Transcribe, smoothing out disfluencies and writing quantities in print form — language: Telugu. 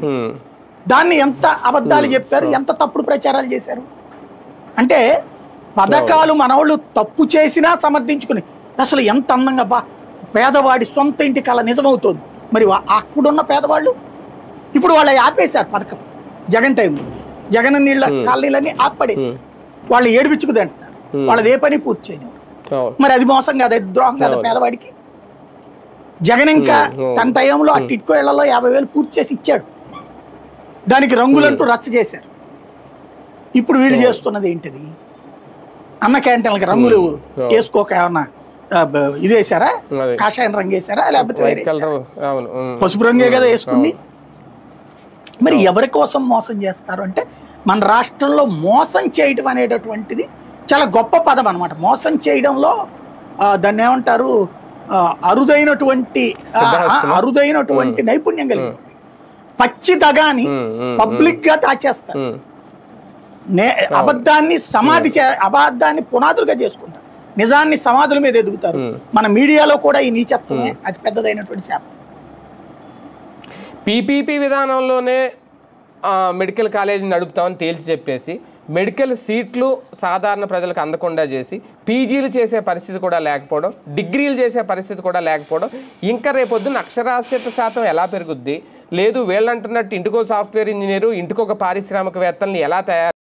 పూర్తయింది. దాన్ని ఎంత అబద్ధాలు చెప్పారు, ఎంత తప్పుడు ప్రచారాలు చేశారు. అంటే పథకాలు మనవాళ్ళు తప్పు చేసినా సమర్థించుకుని అసలు ఎంత అందంగా పేదవాడి సొంత ఇంటి కళ నిజమవుతుంది. మరి అక్కడున్న పేదవాళ్ళు ఇప్పుడు వాళ్ళు ఆపేశారు పథకం. జగన్ టైంలో జగన్ నీళ్ళ కాలనీలన్నీ ఆపడేసారు. వాళ్ళు ఏడిపించుకుది అంటున్నారు. వాళ్ళది ఏ పని పూర్తి చేయనివారు. మరి అది మోసం కాదు, అది ద్రోహం కాదు పేదవాడికి. జగన్ ఇంకా తన టైంలో ఆ టిట్కో ఇళ్లలో 50,000 పూర్తి చేసి ఇచ్చాడు. దానికి రంగులంటూ రచ్చ చేశారు. ఇప్పుడు వీళ్ళు చేస్తున్నది ఏంటిది? అన్న క్యాంటీన్లకి రంగులు వేసుకోక ఏమన్నా ఇది వేసారా? కాషాయం రంగు వేసారా? లేకపోతే పసుపు రంగే కదా వేసుకుంది. మరి ఎవరి కోసం మోసం చేస్తారు అంటే మన రాష్ట్రంలో మోసం చేయటం అనేటటువంటిది చాలా గొప్ప పదం అనమాట. మోసం చేయడంలో దాన్ని ఏమంటారు, అరుదైనటువంటి నైపుణ్యం కలిగి పచ్చి దగాని పబ్లిక్ గా దాచేస్తారు. అబద్ధాన్ని పునాదులుగా చేసుకుంటారు, నిజాన్ని సమాధుల మీద ఎదుగుతారు. మన మీడియాలో కూడా ఈ నీచత్వమే అతి పెద్దదైనటువంటి శాపం. పీపీపీ విధానంలోనే మెడికల్ కాలేజీ నడుపుతామని తేల్చి చెప్పేసి మెడికల్ సీట్లు సాధారణ ప్రజలకు అందకుండా చేసి పీజీలు చేసే పరిస్థితి కూడా లేకపోవడం, డిగ్రీలు చేసే పరిస్థితి కూడా లేకపోవడం, ఇంకా రేపొద్దున అక్షరాస్యత శాతం ఎలా పెరుగుద్ది? లేదు వీళ్ళంటున్నట్టు ఇంటికో సాఫ్ట్వేర్ ఇంజనీరు, ఇంటికొక పారిశ్రామికవేత్తల్ని ఎలా తయారు